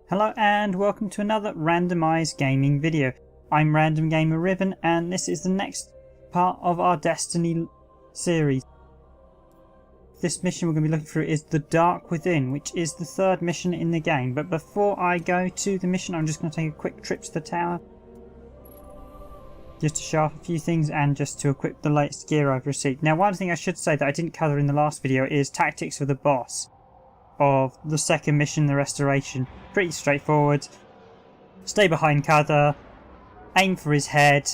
Hello and welcome to another Randomised Gaming video. I'm Random Gamer Riven and this is the next part of our Destiny series. This mission we're going to be looking through is The Dark Within, which is the third mission in the game. But before I go to the mission, I'm just going to take a quick trip to the tower, just to show off a few things and just to equip the latest gear I've received. Now, one thing I should say that I didn't cover in the last video is tactics for the boss of the second mission, the Restoration. Pretty straightforward. Stay behind cover, aim for his head,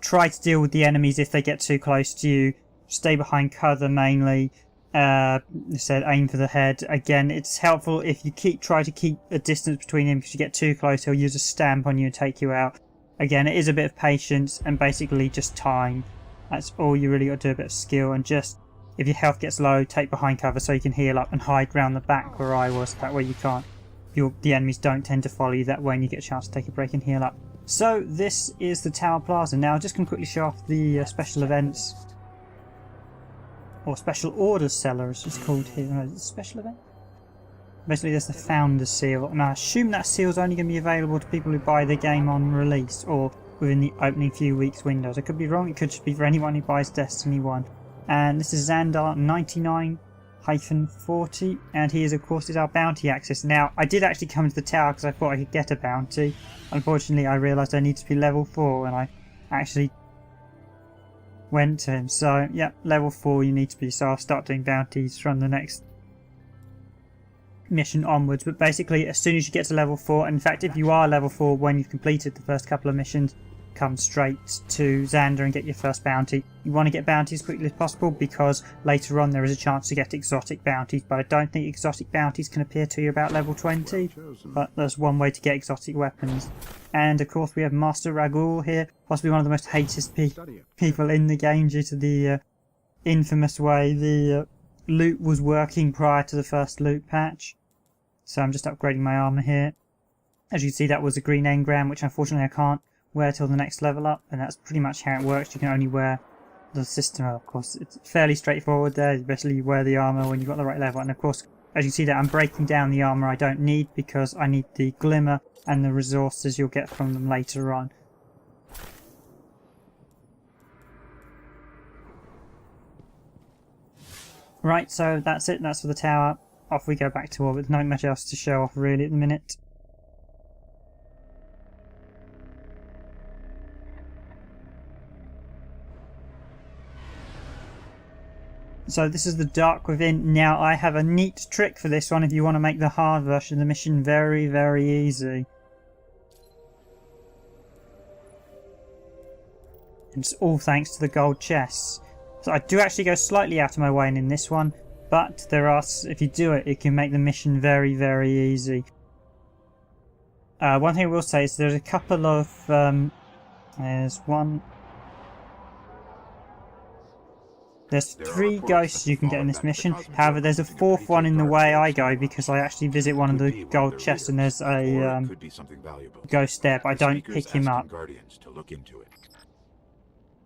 try to deal with the enemies if they get too close to you, stay behind cover mainly. I said aim for the head. Again, it's helpful if you try to keep a distance between him, because if you get too close he'll use a stamp on you and take you out. Again, it is a bit of patience and basically just time. That's all you really got to do, a bit of skill, and just if your health gets low, take behind cover so you can heal up and hide round the back where I was. That way you can't. The enemies don't tend to follow you that way and you get a chance to take a break and heal up. So this is the Tower Plaza. Now I'm just going to quickly show off the special events. Or special orders seller as it's called here. No, is it a special event? Basically there's the Founder's Seal. And I assume that seal's only going to be available to people who buy the game on release or within the opening few weeks windows. I could be wrong, it could just be for anyone who buys Destiny 1. And this is Xandar 99-40, and he is of course our bounty access. Now I did actually come to the tower because I thought I could get a bounty. Unfortunately I realised I need to be level 4 when I actually went to him. So yeah, level 4 you need to be, so I'll start doing bounties from the next mission onwards. But basically as soon as you get to level 4, in fact if you are level 4 when you've completed the first couple of missions, come straight to Xandar and get your first bounty. You want to get bounties as quickly as possible because later on there is a chance to get exotic bounties, but I don't think exotic bounties can appear to you about level 20, but there's one way to get exotic weapons. And of course we have Master Ragul here, possibly one of the most hated people in the game due to the infamous way the loot was working prior to the first loot patch. So I'm just upgrading my armour here. As you can see, that was a green engram, which unfortunately I can't wear till the next level up, and that's pretty much how it works. You can only wear the system. Of course it's fairly straightforward there. Basically you wear the armour when you've got the right level, and of course as you see that I'm breaking down the armour I don't need because I need the glimmer and the resources you'll get from them later on. Right, so that's it, that's for the tower. Off we go back to orbit. Not much else to show off really at the minute. So this is the Dark Within. Now I have a neat trick for this one if you want to make the hard version of the mission very, very easy. It's all thanks to the gold chests. So I do actually go slightly out of my way in this one, but there are, if you do it, it can make the mission very, very easy. One thing I will say is there's a couple of there's 3 ghosts you can get in this mission. However, there's a 4th one in the way I go because I actually visit one of the gold chests and there's a ghost there, but I don't pick him up.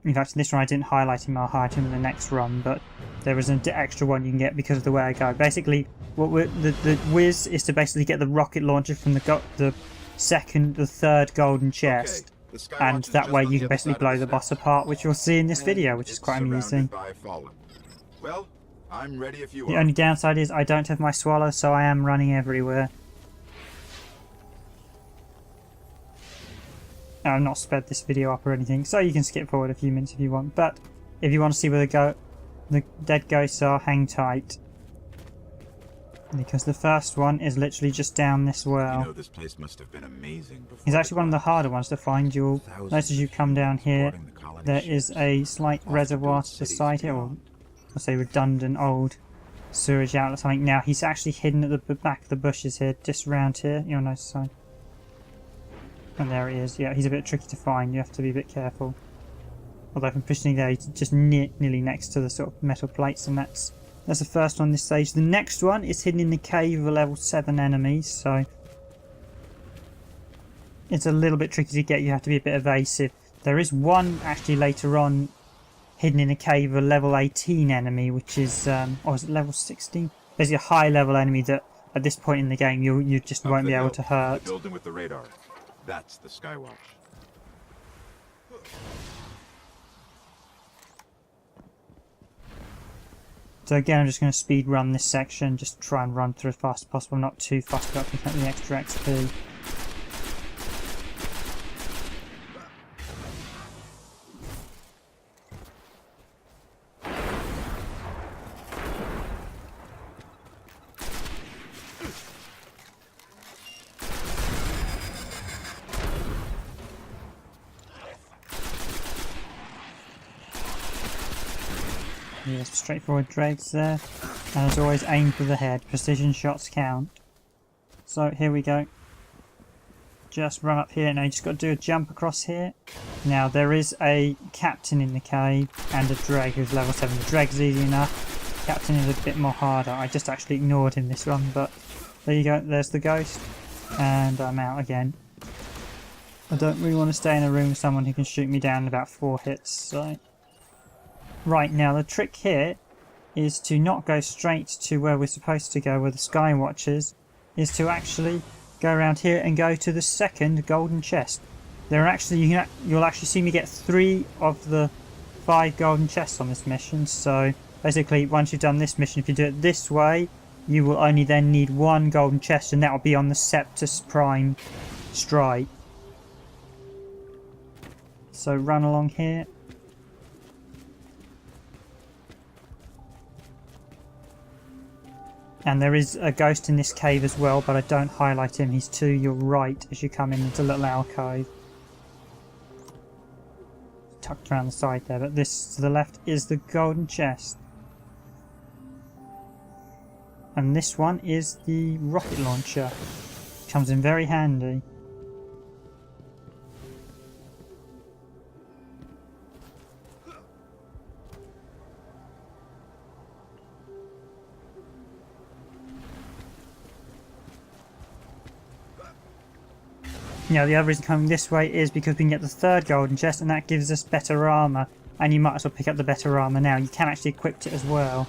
In fact, in this one I didn't highlight him, I'll highlight him in the next run, but there is an extra one you can get because of the way I go. Basically, the whiz is to basically get the rocket launcher from the 3rd golden chest. And that way you can basically blow the boss apart, which you'll see in this video, which is quite amusing. Well, I'm ready if you the only downside is I don't have my swallow, so I am running everywhere. I've not sped this video up or anything, so you can skip forward a few minutes if you want. But if you want to see where the dead ghosts are, hang tight. Because the first one is literally just down this well. You know, this place must have been amazing before. It's actually one of the harder ones to find. You'll notice as you come down here, there is a slight reservoir to the side here, or I'll say redundant old sewage outlet or something. Now he's actually hidden at the back of the bushes here, just around here. You'll notice. And there he is. Yeah, he's a bit tricky to find. You have to be a bit careful. Although from positioning there, he's just nearly next to the sort of metal plates, and that's the first one this stage. The next one is hidden in the cave of level 7 enemies, so it's a little bit tricky to get. You have to be a bit evasive. There is one actually later on hidden in a cave of a level 18 enemy, which is, or is it level 16? Basically a high level enemy that at this point in the game you just won't be able to hurt. The building with the radar. That's the Skywatch. So again, I'm just going to speed run this section, just try and run through as fast as possible. I'm not too fussed about picking up the extra XP. Yes, straightforward dregs there. And as always, aim for the head. Precision shots count. So here we go. Just run up here. Now you just got to do a jump across here. Now there is a captain in the cave and a dreg who's level 7. The dreg's easy enough. Captain is a bit more harder. I just actually ignored him this run, but there you go. There's the ghost. And I'm out again. I don't really want to stay in a room with someone who can shoot me down in about 4 hits, so... Right, now the trick here is to not go straight to where we're supposed to go, where the Skywatch is to actually go around here and go to the second golden chest. There are actually, you'll actually see me get 3 of the 5 golden chests on this mission, so basically once you've done this mission, if you do it this way, you will only then need 1 golden chest, and that will be on the Septus Prime strike. So run along here. And there is a ghost in this cave as well, but I don't highlight him. He's to your right as you come in. It's a little alcove. Tucked around the side there, but this to the left is the golden chest. And this one is the rocket launcher. Comes in very handy. Now the other reason coming this way is because we can get the 3rd golden chest, and that gives us better armour. And you might as well pick up the better armour now. You can actually equip it as well.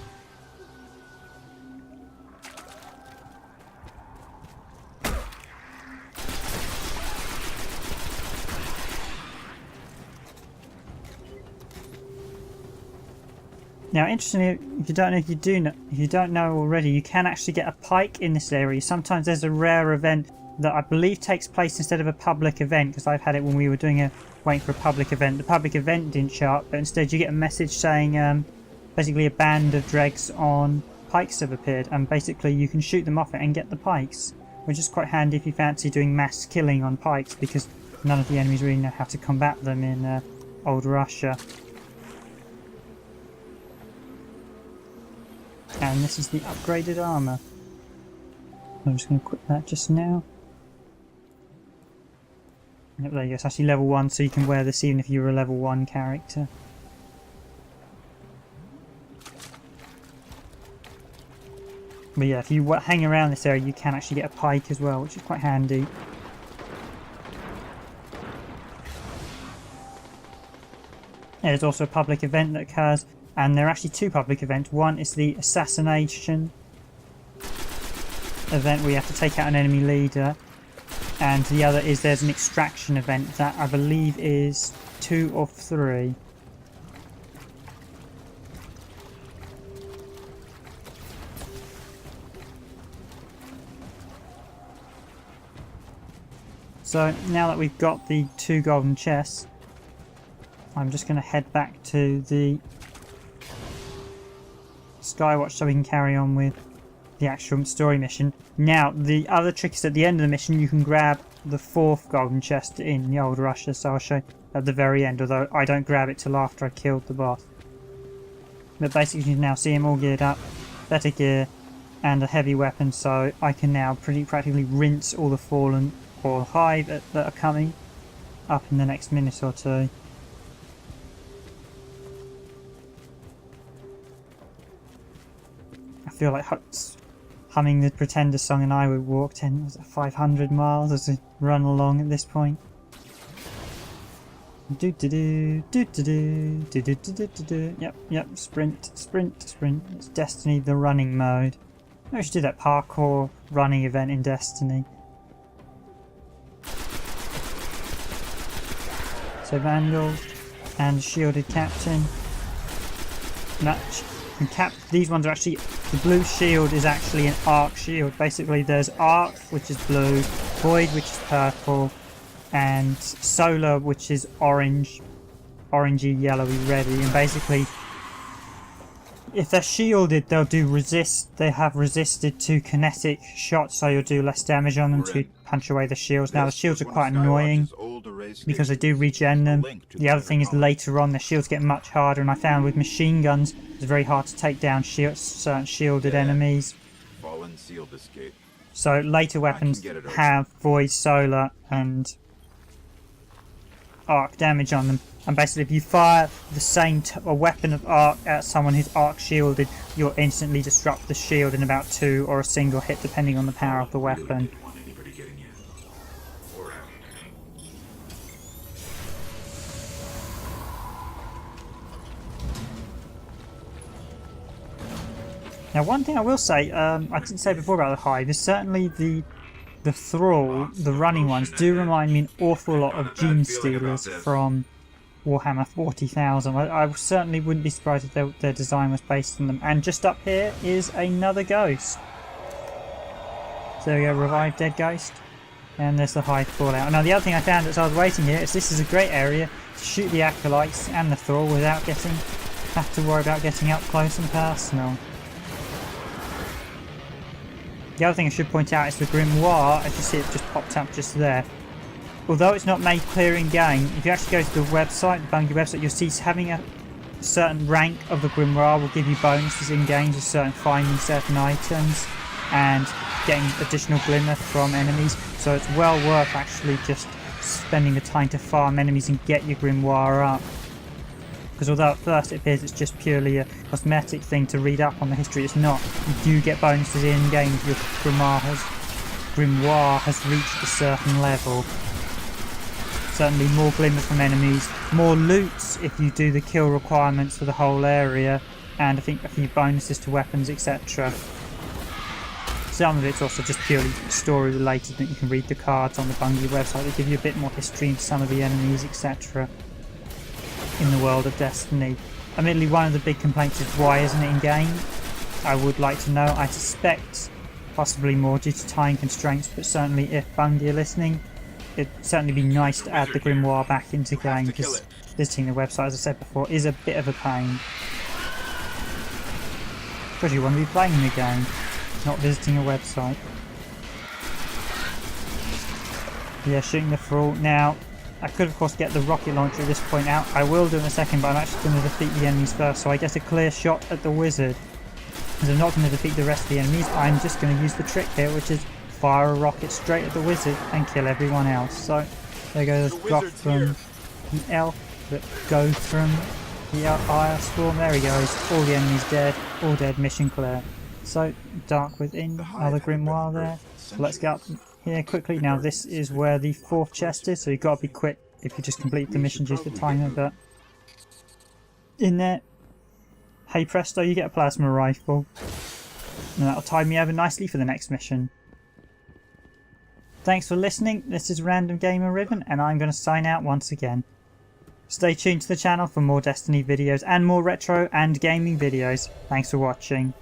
Now, interestingly, if you don't know already, you can actually get a pike in this area. Sometimes there's a rare event that I believe takes place instead of a public event, because I've had it when we were waiting for a public event. The public event didn't show up, but instead you get a message saying basically a band of dregs on pikes have appeared, and basically you can shoot them off it and get the pikes, which is quite handy if you fancy doing mass killing on pikes, because none of the enemies really know how to combat them in old Russia. And this is the upgraded armour. I'm just going to equip that just now. Yep, there you go. It's actually level 1, so you can wear this even if you're a level 1 character. But yeah, if you hang around this area, you can actually get a pike as well, which is quite handy. There's also a public event that occurs, and there are actually 2 public events. One is the assassination event where you have to take out an enemy leader, and the other is there's an extraction event that I believe is 2 or 3. So now that we've got the 2 golden chests, I'm just going to head back to the Skywatch so we can carry on with the actual story mission. Now, the other trick is at the end of the mission you can grab the 4th golden chest in the old Russia, so I'll show you at the very end, although I don't grab it till after I killed the boss. But basically you can now see him all geared up, better gear, and a heavy weapon, so I can now practically rinse all the fallen or hive that are coming up in the next minute or 2. I feel like humming the Pretender song, and I would walk 500 miles as we run along at this point. Do do do do do do do do do do do. Yep. Sprint, sprint, sprint. It's Destiny, the running mode. Maybe we should do that parkour running event in Destiny. So Vandal and Shielded Captain. Match. And these ones are actually, the blue shield is actually an arc shield. Basically there's arc, which is blue, void, which is purple, and solar, which is orange, orangey, yellowy, reddy. And basically, if they're shielded, they'll do resist. They have resisted to kinetic shots, so you'll do less damage on them to punch away the shields. Now the shields are quite annoying because they do regen them. The other thing is later on the shields get much harder, and I found with machine guns it's very hard to take down certain shielded enemies. So later weapons have void, solar, and arc damage on them. And basically if you fire the same a weapon of arc at someone who's arc shielded, you'll instantly disrupt the shield in about 2 or a single hit depending on the power of the weapon. Now one thing I will say, I didn't say before about the hive, is certainly the thrall, the running ones, do remind me an awful lot of Gene Stealers from Warhammer 40,000. I certainly wouldn't be surprised if their design was based on them. And just up here is another ghost. So there we go, revive dead ghost. And there's the hive fallout. Now the other thing I found as I was waiting here is this is a great area to shoot the acolytes and the thrall without have to worry about getting up close and personal. The other thing I should point out is the grimoire, as you see it just popped up just there. Although it's not made clear in game, if you actually go to the website, the Bungie website, you'll see having a certain rank of the grimoire will give you bonuses in games with finding certain items and getting additional glimmer from enemies. So it's well worth actually just spending the time to farm enemies and get your grimoire up. Because although at first it appears it's just purely a cosmetic thing to read up on the history, it's not. You do get bonuses in game if your grimoire has reached a certain level. Certainly more glimmer from enemies, more loots if you do the kill requirements for the whole area, and I think a few bonuses to weapons, etc. Some of it's also just purely story related, that you can read the cards on the Bungie website that give you a bit more history into some of the enemies, etc. in the world of Destiny. Admittedly, one of the big complaints is why isn't it in game? I would like to know. I suspect possibly more due to time constraints, but certainly if Bungie are listening, it'd certainly be nice to add the grimoire back into game, because visiting the website, as I said before, is a bit of a pain. Because you want to be playing the game, not visiting a website. Yeah, shooting the thrall. Now, I could of course get the rocket launcher at this point out. I will do in a second, but I'm actually going to defeat the enemies first, so I get a clear shot at the wizard. As I'm not going to defeat the rest of the enemies, I'm just going to use the trick here, which is fire a rocket straight at the wizard and kill everyone else. So there goes Gotham, the elf, the Gotham, the Ire Storm. There he goes. All the enemies dead. All dead. Mission clear. So Dark Within, another grimoire there. So let's get up here quickly. Now this is where the 4th chest is, so you've got to be quick if you just complete the mission due to the timer. But in there, hey presto, you get a plasma rifle, and that'll tide me over nicely for the next mission. Thanks for listening. This is Random Gamer Riven, and I'm going to sign out once again. Stay tuned to the channel for more Destiny videos and more retro and gaming videos. Thanks for watching.